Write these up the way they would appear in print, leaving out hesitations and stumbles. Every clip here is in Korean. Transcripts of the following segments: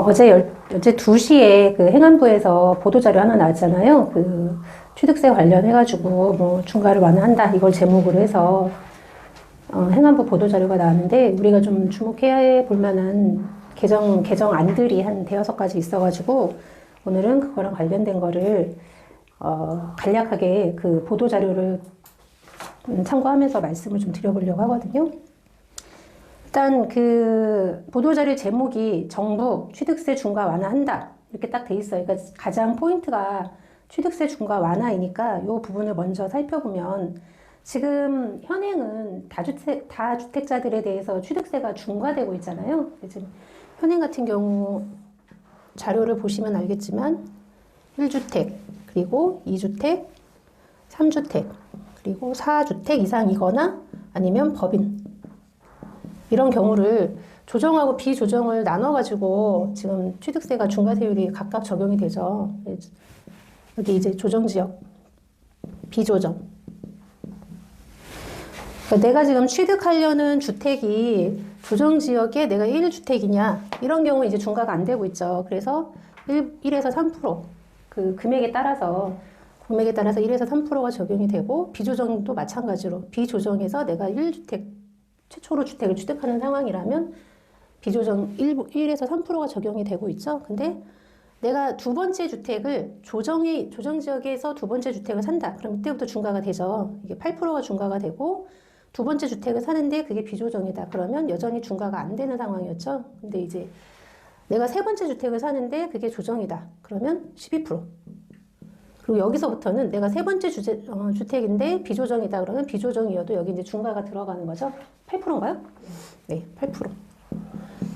어제 2시에 그 행안부에서 보도자료 하나 나왔잖아요. 그 취득세 관련해가지고 뭐 중과를 완화한다. 이걸 제목으로 해서 행안부 보도자료가 나왔는데 우리가 좀 주목해야 볼 만한 개정안들이 한 대여섯 가지 있어가지고 오늘은 그거랑 관련된 거를 간략하게 그 보도자료를 참고하면서 말씀을 좀 드려보려고 하거든요. 일단 그 보도자료 제목이 정부 취득세 중과 완화한다 이렇게 딱 돼 있어요. 그러니까 가장 포인트가 취득세 중과 완화이니까 이 부분을 먼저 살펴보면 지금 현행은 다주택자들에 대해서 취득세가 중과되고 있잖아요. 지금 현행 같은 경우 자료를 보시면 알겠지만 1주택 그리고 2주택 3주택 그리고 4주택 이상이거나 아니면 법인 이런 경우를 조정하고 비조정을 나눠가지고 지금 취득세가 중과세율이 각각 적용이 되죠. 여기 이제 조정지역, 비조정. 그러니까 내가 지금 취득하려는 주택이 조정지역에 내가 1주택이냐 이런 경우 이제 중과가 안 되고 있죠. 그래서 1에서 3% 그 금액에 따라서 1에서 3%가 적용이 되고 비조정도 마찬가지로 비조정에서 내가 1주택 최초로 주택을 취득하는 상황이라면 비조정 1에서 3%가 적용이 되고 있죠. 근데 내가 두 번째 주택을 조정지역에서 두 번째 주택을 산다. 그럼 이때부터 중과가 되죠. 이게 8%가 중과가 되고 두 번째 주택을 사는데 그게 비조정이다. 그러면 여전히 중과가 안 되는 상황이었죠. 근데 이제 내가 세 번째 주택을 사는데 그게 조정이다. 그러면 12%. 그리고 여기서부터는 내가 세 번째 주택인데 비조정이다 그러면 비조정이어도 여기 이제 중과가 들어가는 거죠. 8%인가요? 네, 8%.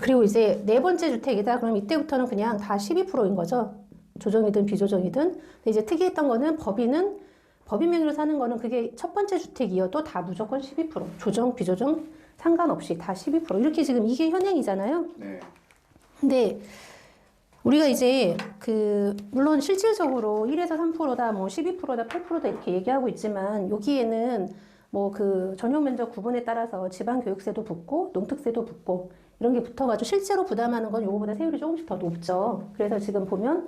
그리고 이제 네 번째 주택이다 그럼 이때부터는 그냥 다 12%인 거죠. 조정이든 비조정이든. 근데 이제 특이했던 거는 법인 명의로 사는 거는 그게 첫 번째 주택이어도 다 무조건 12%. 조정, 비조정 상관없이 다 12%. 이렇게 지금 이게 현행이잖아요. 네. 근데 우리가 이제 물론 실질적으로 1에서 3%다, 뭐 12%다, 8%다 이렇게 얘기하고 있지만 여기에는 뭐 그 전용 면적 구분에 따라서 지방 교육세도 붙고 농특세도 붙고 이런 게 붙어가지고 실제로 부담하는 건 요거보다 세율이 조금씩 더 높죠. 그래서 지금 보면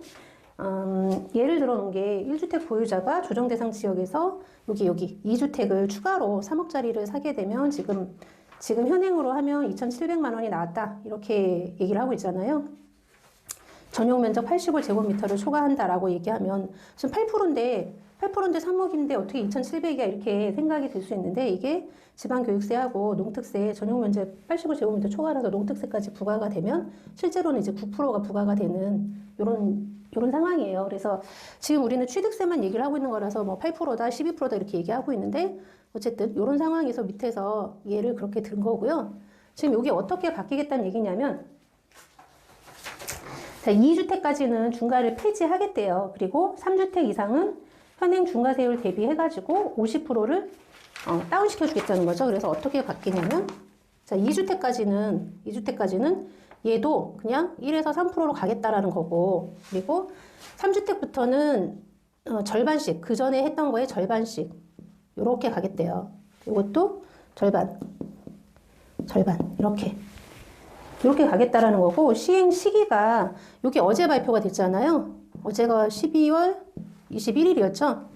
예를 들어 놓은 게 1주택 보유자가 조정 대상 지역에서 여기 2주택을 추가로 3억짜리를 사게 되면 지금 현행으로 하면 2,700만 원이 나왔다 이렇게 얘기를 하고 있잖아요. 전용 면적 85제곱미터를 초과한다라고 얘기하면 지금 8%인데 3억인데 어떻게 2,700이야 이렇게 생각이 들 수 있는데 이게 지방교육세하고 농특세 전용 면적 85제곱미터 초과라서 농특세까지 부과가 되면 실제로는 이제 9%가 부과가 되는 요런 상황이에요. 그래서 지금 우리는 취득세만 얘기를 하고 있는 거라서 뭐 8%다 12%다 이렇게 얘기하고 있는데 어쨌든 요런 상황에서 밑에서 얘를 그렇게 든 거고요. 지금 이게 어떻게 바뀌겠다는 얘기냐면 자, 2주택까지는 중과를 폐지하겠대요. 그리고 3주택 이상은 현행 중과세율 대비해가지고 50%를 다운시켜 주겠다는 거죠. 그래서 어떻게 바뀌냐면 자, 2주택까지는 얘도 그냥 1에서 3%로 가겠다라는 거고 그리고 3주택부터는 절반씩 그 전에 했던 거에 절반씩 이렇게 가겠대요. 이것도 절반 이렇게 가겠다라는 거고 시행 시기가 여기 어제 발표가 됐잖아요. 어제가 12월 21일이었죠.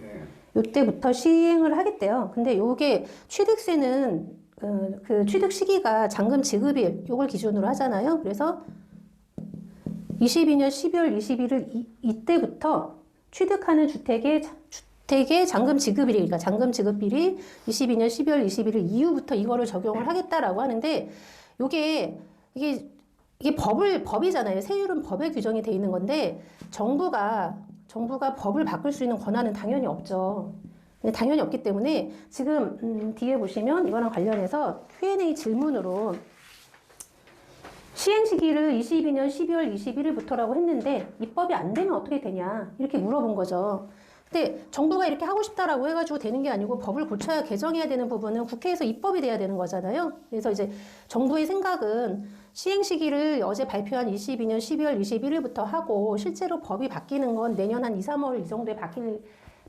이때부터 시행을 하겠대요. 근데 요게 취득세는 그 취득 시기가 잔금 지급일 요걸 기준으로 하잖아요. 그래서 22년 12월 21일 이때부터 취득하는 주택의 잔금 지급일이 그러니까 잔금 지급일이 22년 12월 21일 이후부터 이거를 적용을 하겠다라고 하는데 이게 법이잖아요. 세율은 법에 규정이 돼 있는 건데 정부가 법을 바꿀 수 있는 권한은 당연히 없죠. 당연히 없기 때문에 지금 뒤에 보시면 이거랑 관련해서 Q&A 질문으로 시행 시기를 22년 12월 21일부터라고 했는데 입법이 안 되면 어떻게 되냐 이렇게 물어본 거죠. 근데 정부가 이렇게 하고 싶다라고 해가지고 되는 게 아니고 법을 고쳐야 개정해야 되는 부분은 국회에서 입법이 돼야 되는 거잖아요. 그래서 이제 정부의 생각은 시행 시기를 어제 발표한 22년 12월 21일부터 하고 실제로 법이 바뀌는 건 내년 한 2, 3월 이 정도에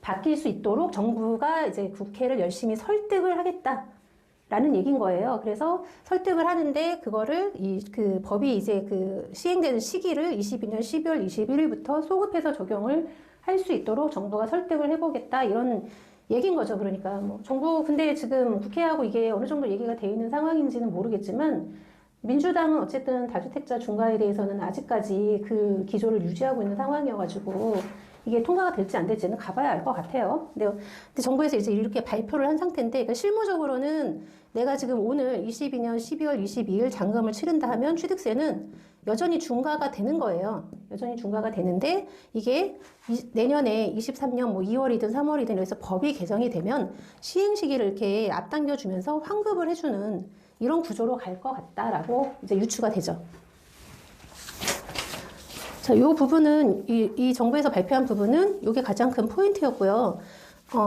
바뀔 수 있도록 정부가 이제 국회를 열심히 설득을 하겠다라고 라는 얘기인 거예요. 그래서 설득을 하는데 그거를 그 법이 이제 그 시행되는 시기를 22년 12월 21일부터 소급해서 적용을 할 수 있도록 정부가 설득을 해보겠다 이런 얘기인 거죠. 그러니까 뭐 정부 근데 지금 국회하고 이게 어느 정도 얘기가 돼 있는 상황인지는 모르겠지만 민주당은 어쨌든 다주택자 중과에 대해서는 아직까지 그 기조를 유지하고 있는 상황이어가지고 이게 통과가 될지 안 될지는 가봐야 알 것 같아요. 근데 정부에서 이제 이렇게 발표를 한 상태인데, 그러니까 실무적으로는 내가 지금 오늘 22년 12월 22일 잔금을 치른다 하면 취득세는 여전히 중과가 되는 거예요. 여전히 중과가 되는데 이게 내년에 23년 뭐 2월이든 3월이든 그래서 법이 개정이 되면 시행 시기를 이렇게 앞당겨 주면서 환급을 해주는 이런 구조로 갈 것 같다라고 이제 유추가 되죠. 자, 이 부분은 이 정부에서 발표한 부분은 이게 가장 큰 포인트였고요.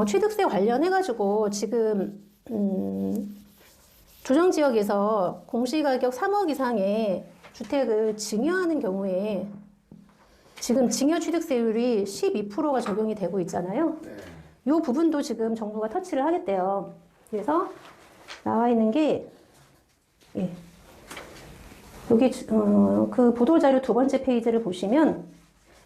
취득세 관련해가지고 지금 조정 지역에서 공시가격 3억 이상의 주택을 증여하는 경우에 지금 증여 취득세율이 12%가 적용이 되고 있잖아요. 이 부분도 지금 정부가 터치를 하겠대요. 그래서 나와 있는 게 예. 여기 그 보도자료 두 번째 페이지를 보시면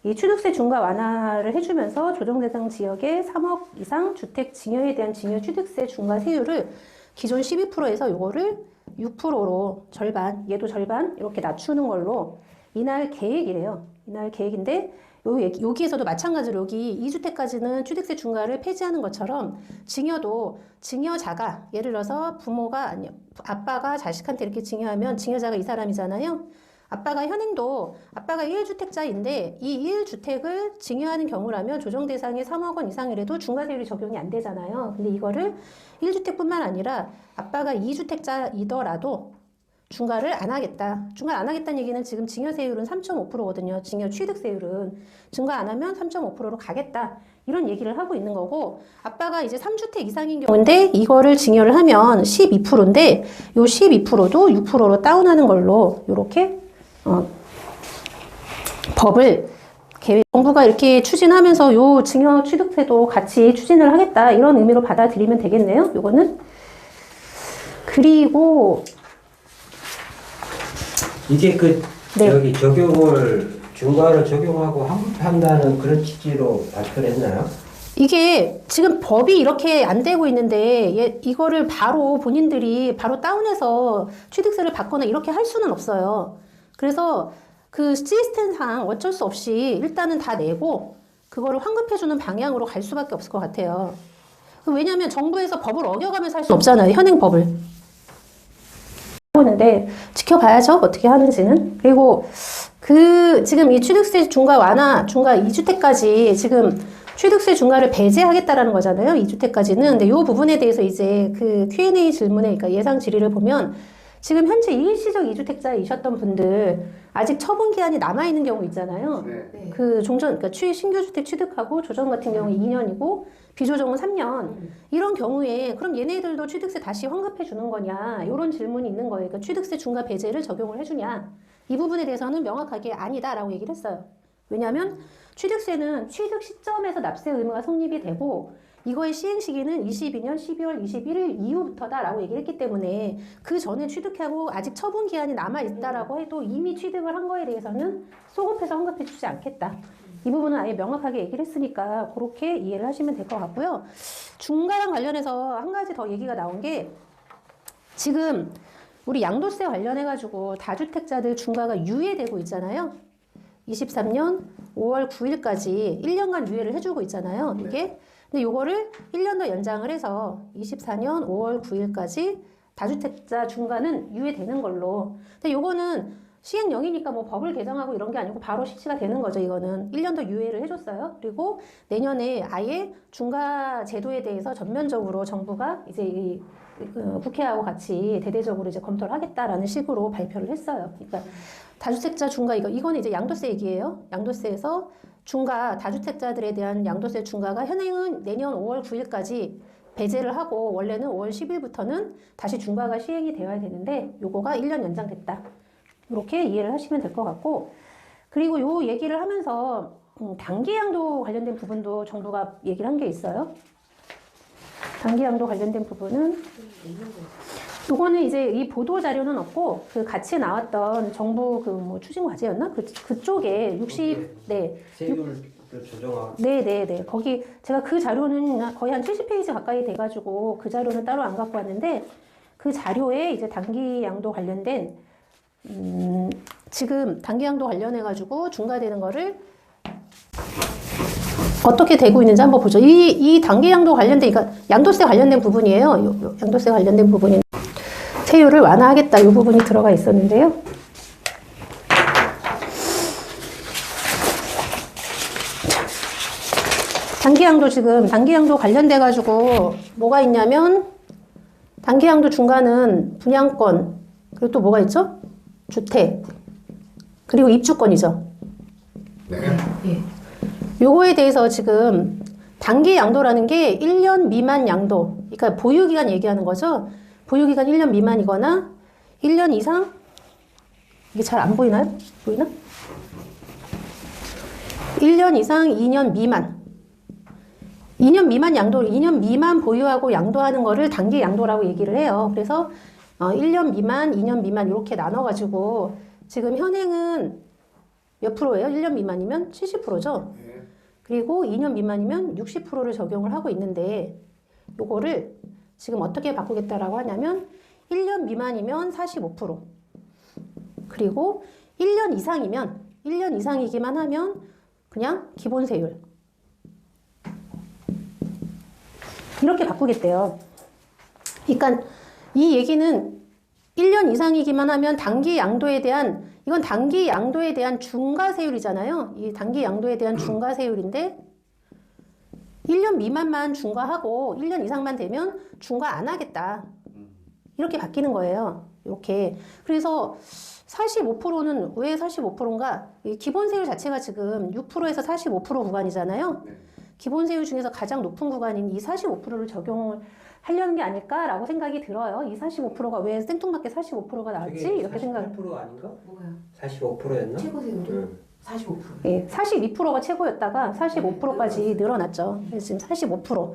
이 취득세 중과 완화를 해주면서 조정 대상 지역의 3억 이상 주택 증여에 대한 증여 취득세 중과 세율을 기존 12%에서 요거를 6%로 절반, 얘도 절반 이렇게 낮추는 걸로 이날 계획이래요. 이날 계획인데 여기에서도 마찬가지로 여기 2주택까지는 취득세 중과를 폐지하는 것처럼 증여도 증여자가 예를 들어서 부모가 아니요 아빠가 자식한테 이렇게 증여하면 증여자가 이 사람이잖아요. 아빠가 현행도 아빠가 1주택자인데 이 1주택을 증여하는 경우라면 조정 대상이 3억 원 이상이라도 중과세율이 적용이 안 되잖아요. 근데 이거를 1주택뿐만 아니라 아빠가 2주택자이더라도 중과를 안 하겠다. 중과 안 하겠다는 얘기는 지금 증여세율은 3.5%거든요. 증여 취득세율은. 중과 안 하면 3.5%로 가겠다. 이런 얘기를 하고 있는 거고, 아빠가 이제 3주택 이상인 경우인데 이거를 증여를 하면 12%인데 요 12%도 6%로 다운하는 걸로 이렇게 법을 정부가 이렇게 추진하면서 요 증여 취득세도 같이 추진을 하겠다. 이런 의미로 받아들이면 되겠네요. 요거는. 그리고 이게 여기 중과를 적용하고 환급한다는 그런 취지로 발표를 했나요? 이게 지금 법이 이렇게 안 되고 있는데 이거를 바로 본인들이 바로 다운해서 취득세를 받거나 이렇게 할 수는 없어요. 그래서 그 시스템상 어쩔 수 없이 일단은 다 내고 그거를 환급해주는 방향으로 갈 수밖에 없을 것 같아요. 왜냐하면 정부에서 법을 어겨가면서 할 수 없잖아요. 현행 법을. 하는데 지켜봐야죠. 어떻게 하는지는. 그리고 지금 이 취득세 중과 완화, 중과 2주택까지 지금 취득세 중과를 배제하겠다라는 거잖아요. 2주택까지는. 근데 이 부분에 대해서 이제 그 Q&A 질문에, 그러니까 예상 질의를 보면 지금 현재 일시적 2주택자이셨던 분들 아직 처분 기한이 남아있는 경우 있잖아요. 네. 그 그러니까 신규 주택 취득하고 조정 같은 경우 2년이고 비조정은 3년. 이런 경우에 그럼 얘네들도 취득세 다시 환급해 주는 거냐? 이런 질문이 있는 거예요. 그러니까 취득세 중과 배제를 적용을 해주냐? 이 부분에 대해서는 명확하게 아니다라고 얘기를 했어요. 왜냐하면 취득세는 취득 시점에서 납세 의무가 성립이 되고 이거의 시행 시기는 22년 12월 21일 이후부터다라고 얘기를 했기 때문에 그 전에 취득하고 아직 처분 기한이 남아있다라고 해도 이미 취득을 한 거에 대해서는 소급해서 환급해 주지 않겠다. 이 부분은 아예 명확하게 얘기를 했으니까 그렇게 이해를 하시면 될 것 같고요. 중과랑 관련해서 한 가지 더 얘기가 나온 게 지금 우리 양도세 관련해가지고 다주택자들 중과가 유예되고 있잖아요. 23년 5월 9일까지 1년간 유예를 해주고 있잖아요. 이게. 근데 요거를 1년 더 연장을 해서 24년 5월 9일까지 다주택자 중과는 유예되는 걸로. 근데 요거는 시행령이니까 뭐 법을 개정하고 이런 게 아니고 바로 실시가 되는 거죠. 이거는 1년 더 유예를 해줬어요. 그리고 내년에 아예 중과 제도에 대해서 전면적으로 정부가 이제 이 국회하고 같이 대대적으로 이제 검토를 하겠다라는 식으로 발표를 했어요. 그러니까 다주택자 중과 이거는 이제 양도세 얘기예요. 양도세에서 중과 다주택자들에 대한 양도세 중과가 현행은 내년 5월 9일까지 배제를 하고 원래는 5월 10일부터는 다시 중과가 시행이 되어야 되는데 요거가 1년 연장됐다. 이렇게 이해를 하시면 될 것 같고, 그리고 요 얘기를 하면서 단기양도 관련된 부분도 정부가 얘기를 한 게 있어요. 단기양도 관련된 부분은 요거는 이제 이 보도 자료는 없고 그 같이 나왔던 정부 그 뭐 추진 과제였나? 그쪽에 60 네. 세율을 조정하고. 네네네. 거기 제가 그 자료는 거의 한 70페이지 가까이 돼가지고 그 자료는 따로 안 갖고 왔는데 그 자료에 이제 단기 양도 관련된 지금 단기 양도 관련해가지고 중과되는 거를 어떻게 되고 있는지 한번 보죠. 이 단기 양도 관련된, 그러니까 양도세 관련된 부분이에요. 요 양도세 관련된 부분이 세율을 완화하겠다. 이 부분이 들어가 있었는데요. 단기양도 지금 단기양도 관련돼 가지고 뭐가 있냐면 단기양도 중과는 분양권 그리고 또 뭐가 있죠? 주택 그리고 입주권이죠. 네. 예. 요거에 대해서 지금 단기 양도라는 게 1년 미만 양도, 그러니까 보유기간 얘기하는 거죠. 보유기간 1년 미만이거나 1년 이상 이게 잘 안 보이나요? 보이나? 1년 이상 2년 미만 2년 미만 양도, 2년 미만 보유하고 양도하는 거를 단기 양도라고 얘기를 해요. 그래서 1년 미만, 2년 미만 이렇게 나눠가지고 지금 현행은 몇 프로예요? 1년 미만이면 70%죠? 그리고 2년 미만이면 60%를 적용을 하고 있는데 요거를 지금 어떻게 바꾸겠다라고 하냐면 1년 미만이면 45% 그리고 1년 이상이기만 하면 그냥 기본세율 이렇게 바꾸겠대요. 그러니까 이 얘기는 1년 이상이기만 하면 단기 양도에 대한 이건 단기 양도에 대한 중과세율이잖아요. 이 단기 양도에 대한 중과세율인데 1년 미만만 중과하고 1년 이상만 되면 중과 안 하겠다. 이렇게 바뀌는 거예요. 이렇게. 그래서 45%는 왜 45%인가? 기본세율 자체가 지금 6%에서 45% 구간이잖아요. 기본세율 중에서 가장 높은 구간인 이 45%를 적용을 하려는 게 아닐까라고 생각이 들어요. 이 45%가 왜 생뚱맞게 45%가 나왔지? 이렇게 생각. 48% 아닌가? 뭐가요? 45%였나? 최고 세율이 45%. 예, 42%가 최고였다가 45%까지 늘어났죠. 그래서 지금 45%.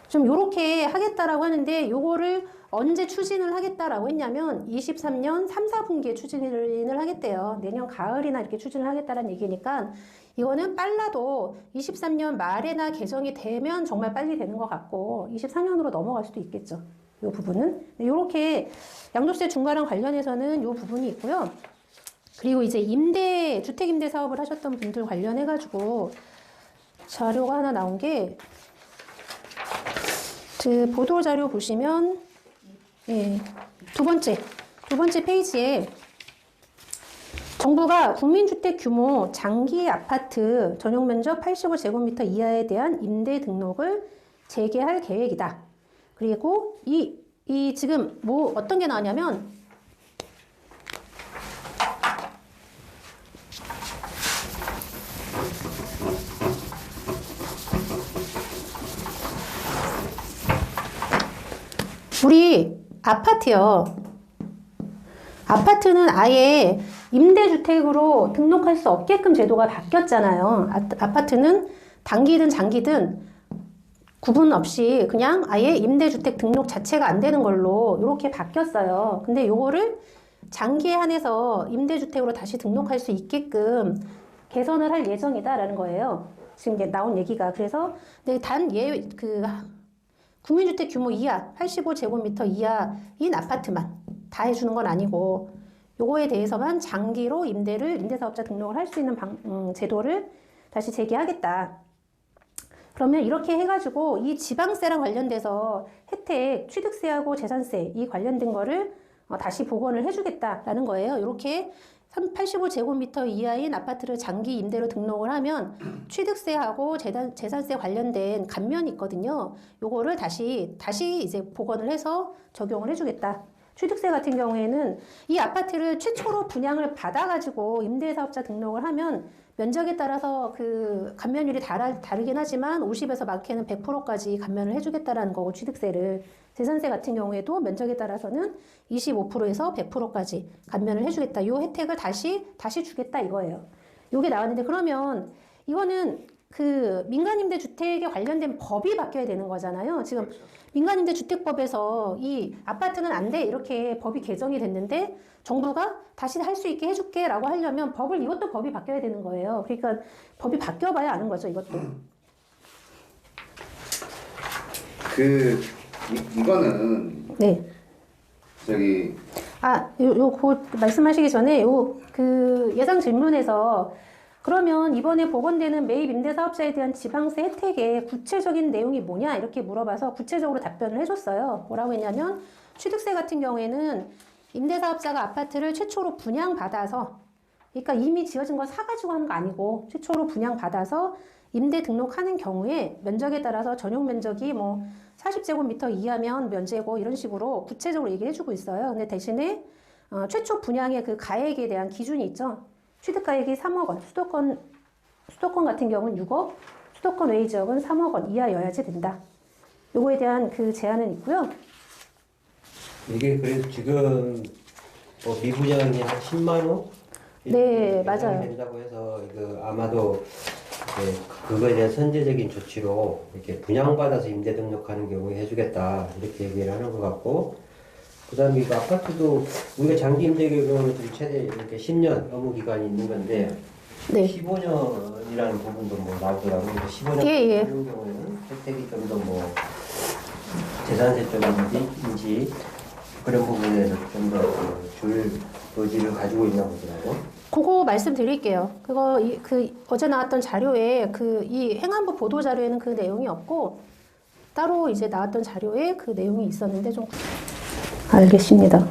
좀 요렇게 하겠다라고 하는데 요거를 언제 추진을 하겠다라고 했냐면 23년 3, 4분기에 추진을 하겠대요. 내년 가을이나 이렇게 추진을 하겠다라는 얘기니까 이거는 빨라도 23년 말에나 개정이 되면 정말 빨리 되는 것 같고 24년으로 넘어갈 수도 있겠죠. 이 부분은. 이렇게 양도세 중과랑 관련해서는 이 부분이 있고요. 그리고 이제 주택임대 사업을 하셨던 분들 관련해가지고 자료가 하나 나온 게 그 보도자료 보시면 예, 두 번째 페이지에 정부가 국민주택 규모 장기 아파트 전용 면적 85제곱미터 이하에 대한 임대 등록을 재개할 계획이다. 그리고 이 지금 뭐 어떤 게 나왔냐면 우리 아파트요. 아파트는 아예 임대주택으로 등록할 수 없게끔 제도가 바뀌었잖아요. 아파트는 단기든 장기든 구분 없이 그냥 아예 임대주택 등록 자체가 안 되는 걸로 이렇게 바뀌었어요. 근데 요거를 장기에 한해서 임대주택으로 다시 등록할 수 있게끔 개선을 할 예정이다라는 거예요. 지금 이제 나온 얘기가. 그래서 국민주택 규모 이하, 85제곱미터 이하인 아파트만 다 해주는 건 아니고 요거에 대해서만 장기로 임대사업자 등록을 할 수 있는 제도를 다시 재개하겠다. 그러면 이렇게 해가지고 이 지방세랑 관련돼서 혜택, 취득세하고 재산세 이 관련된 거를 다시 복원을 해주겠다라는 거예요. 이렇게 85제곱미터 이하인 아파트를 장기 임대로 등록을 하면 취득세하고 재산세 관련된 감면이 있거든요. 요거를 다시 이제 복원을 해서 적용을 해주겠다. 취득세 같은 경우에는 이 아파트를 최초로 분양을 받아가지고 임대사업자 등록을 하면 면적에 따라서 그 감면율이 다르긴 하지만 50에서 많게는 100%까지 감면을 해주겠다라는 거고 취득세를. 재산세 같은 경우에도 면적에 따라서는 25%에서 100%까지 감면을 해주겠다. 이 혜택을 다시 주겠다 이거예요. 요게 나왔는데 그러면 이거는 그 민간임대주택에 관련된 법이 바뀌어야 되는 거잖아요. 지금 그렇죠. 민간임대주택법에서 이 아파트는 안 돼 이렇게 법이 개정이 됐는데 정부가 다시 할 수 있게 해줄게라고 하려면 이것도 법이 바뀌어야 되는 거예요. 그러니까 법이 바뀌어봐야 아는 거죠, 이것도. 이거는 네. 저기 그 말씀하시기 전에 그 예상 질문에서 그러면 이번에 복원되는 매입 임대사업자에 대한 지방세 혜택의 구체적인 내용이 뭐냐 이렇게 물어봐서 구체적으로 답변을 해줬어요. 뭐라고 했냐면 취득세 같은 경우에는 임대사업자가 아파트를 최초로 분양받아서 그러니까 이미 지어진 걸 사가지고 하는 거 아니고 최초로 분양받아서 임대 등록하는 경우에 면적에 따라서 전용 면적이 뭐 40제곱미터 이하면 면제고 이런 식으로 구체적으로 얘기를 해주고 있어요. 근데 대신에 최초 분양의 그 가액에 대한 기준이 있죠. 취득가액이 3억 원, 수도권 같은 경우는 6억, 수도권 외의 지역은 3억 원 이하여야지 된다. 요거에 대한 그 제한은 있고요. 이게 그래서 지금 뭐 미분양이 한 10만 원? 네, 이렇게 맞아요. 된다고 해서 이거 아마도 그거에 대한 선제적인 조치로 이렇게 분양받아서 임대 등록하는 경우에 해주겠다 이렇게 얘기를 하는 것 같고, 그다음에 이거 아파트도 우리가 장기 임대 경우는 최대 이렇게 10년 업무 기간이 있는 건데 네. 15년이라는 부분도 뭐 나오더라고요. 15년 예. 하는 경우에는 혜택이 좀 더 뭐 재산세 쪽인지 그런 부분에서 좀 더 줄 의지를 가지고 있나 보더라고. 그거 말씀드릴게요. 그거 어제 나왔던 자료에 이 행안부 보도 자료에는 그 내용이 없고 따로 이제 나왔던 자료에 그 내용이 있었는데 좀 알겠습니다.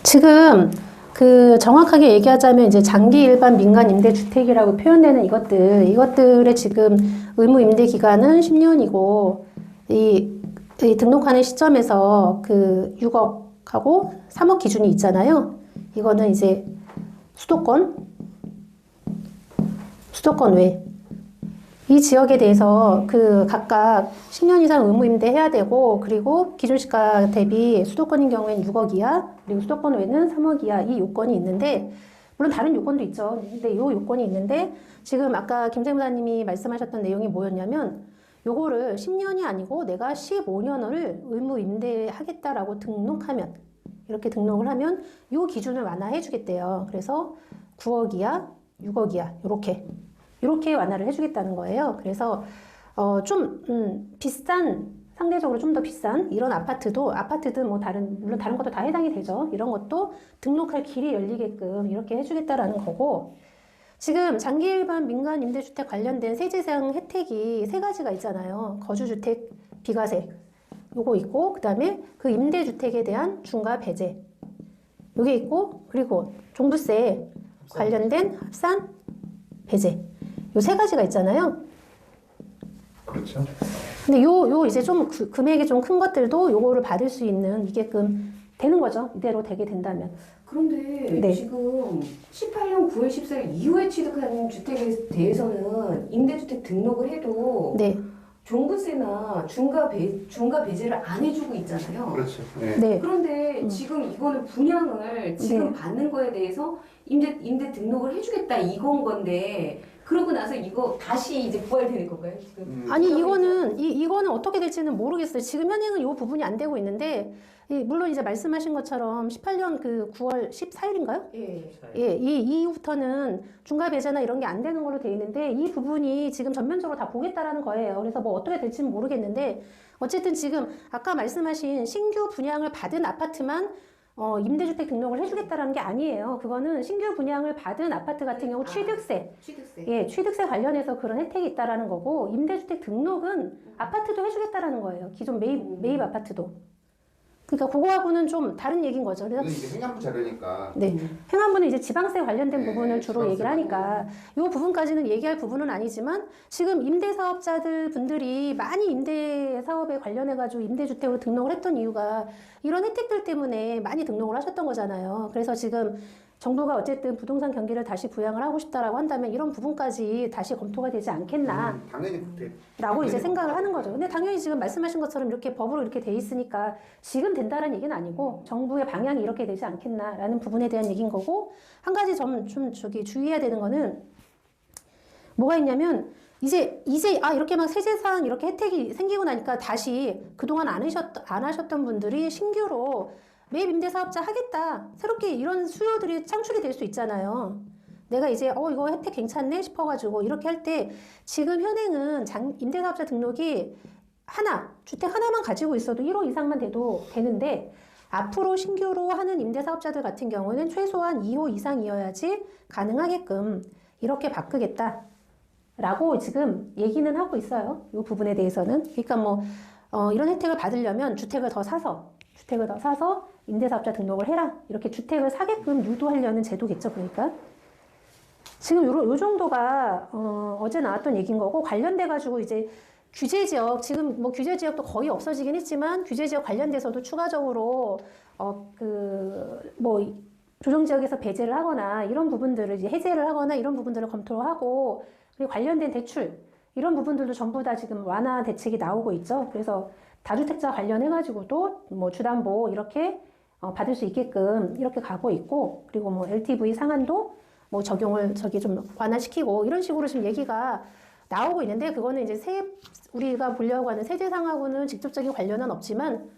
지금 그 정확하게 얘기하자면 이제 장기 일반 민간 임대 주택이라고 표현되는 이것들의 지금 의무 임대 기간은 10년이고 이 등록하는 시점에서 그 6억하고 3억 기준이 있잖아요. 이거는 이제 수도권 외. 이 지역에 대해서 그 각각 10년 이상 의무 임대해야 되고, 그리고 기준시가 대비 수도권인 경우에는 6억 이하, 그리고 수도권 외는 3억 이하 이 요건이 있는데, 물론 다른 요건도 있죠. 근데 이 요건이 있는데, 지금 아까 김재무사님이 말씀하셨던 내용이 뭐였냐면, 요거를 10년이 아니고 내가 15년을 의무 임대하겠다라고 등록하면, 이렇게 등록을 하면 요 기준을 완화해 주겠대요. 그래서 9억 이하, 6억 이하 이렇게 완화를 해주겠다는 거예요. 그래서 비싼, 상대적으로 좀 더 비싼 이런 아파트든 뭐 물론 다른 것도 다 해당이 되죠. 이런 것도 등록할 길이 열리게끔 이렇게 해주겠다라는 거고, 지금 장기 일반 민간 임대주택 관련된 세제상 혜택이 3가지가 있잖아요. 거주주택 비과세 요거 있고, 그 다음에 그 임대주택에 대한 중과 배제 요게 있고, 그리고 종부세 관련된 합산 배제 요 3가지가 있잖아요. 그렇죠. 근데 요 이제 좀 금액이 좀 큰 것들도 요거를 받을 수 있는 이게끔 되는 거죠. 이대로 되게 된다면. 그런데 네. 지금 18년 9월 14일 이후에 취득한 주택에 대해서는 임대주택 등록을 해도 네. 종부세나 중과 배제를 안 해주고 있잖아요. 그렇죠. 네. 네. 그런데 지금 이거는 분양을 지금 받는 거에 대해서 임대 등록을 해주겠다 이건 건데, 그러고 나서 이거 다시 이제 부활되는 건가요? 지금 아니 이거는 어떻게 될지는 모르겠어요. 지금 현행은 이 부분이 안 되고 있는데, 물론 이제 말씀하신 것처럼 18년 그 9월 14일인가요? 예. 예, 이 이후부터는 중과 배제나 이런 게 안 되는 걸로 돼 있는데, 이 부분이 지금 전면적으로 다 보겠다라는 거예요. 그래서 뭐 어떻게 될지는 모르겠는데, 어쨌든 지금 아까 말씀하신 신규 분양을 받은 아파트만 임대주택 등록을 해주겠다라는 게 아니에요. 그거는 신규 분양을 받은 아파트 같은 경우 취득세, 취득세 관련해서 그런 혜택이 있다라는 거고, 임대주택 등록은 아파트도 해주겠다라는 거예요. 기존 매입 아파트도. 그러니까 그거하고는 좀 다른 얘기인 거죠. 그래서 이건 이제 행안부 자료니까. 네, 행안부는 이제 지방세 관련된 네, 부분을 주로 지방세 얘기를 하니까 이 부분까지는 얘기할 부분은 아니지만, 지금 임대사업자들 분들이 많이 임대사업에 관련해가지고 임대주택으로 등록을 했던 이유가 이런 혜택들 때문에 많이 등록을 하셨던 거잖아요. 그래서 지금 정부가 어쨌든 부동산 경기를 다시 부양을 하고 싶다라고 한다면 이런 부분까지 다시 검토가 되지 않겠나 당연히 그때. 라고 이제 생각을 하는 거죠. 근데 당연히 지금 말씀하신 것처럼 이렇게 법으로 이렇게 돼 있으니까 지금 된다는 얘기는 아니고 정부의 방향이 이렇게 되지 않겠나라는 부분에 대한 얘기인 거고, 한 가지 좀 주의해야 되는 거는 뭐가 있냐면, 이제 이렇게 막 세제상 이렇게 혜택이 생기고 나니까 다시 그동안 안 하셨던 분들이 신규로 매입 임대사업자 하겠다. 새롭게 이런 수요들이 창출이 될 수 있잖아요. 내가 이제 이거 혜택 괜찮네 싶어가지고 이렇게 할 때 지금 현행은 임대사업자 등록이 주택 하나만 가지고 있어도 1호 이상만 돼도 되는데 앞으로 신규로 하는 임대사업자들 같은 경우는 최소한 2호 이상이어야지 가능하게끔 이렇게 바꾸겠다. 라고 지금 얘기는 하고 있어요. 이 부분에 대해서는. 그러니까 이런 혜택을 받으려면 주택을 더 사서 임대사업자 등록을 해라. 이렇게 주택을 사게끔 유도하려는 제도겠죠. 그러니까. 지금 요 정도가, 어제 나왔던 얘기인 거고, 관련돼가지고 이제 규제지역, 지금 규제지역도 거의 없어지긴 했지만, 규제지역 관련돼서도 추가적으로, 조정지역에서 배제를 하거나, 이런 부분들을 이제 해제를 하거나, 이런 부분들을 검토를 하고, 그리고 관련된 대출, 이런 부분들도 전부 다 지금 완화 대책이 나오고 있죠. 그래서 다주택자 관련해가지고도 주담보 이렇게 받을 수 있게끔 이렇게 가고 있고, 그리고 LTV 상한도 적용을 좀 완화시키고, 이런 식으로 지금 얘기가 나오고 있는데, 그거는 이제 우리가 보려고 하는 세제상하고는 직접적인 관련은 없지만,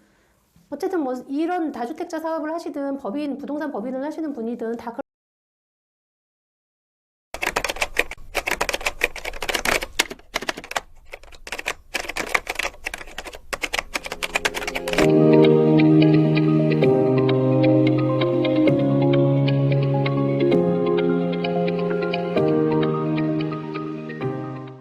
어쨌든 이런 다주택자 사업을 하시든 부동산 법인을 하시는 분이든 다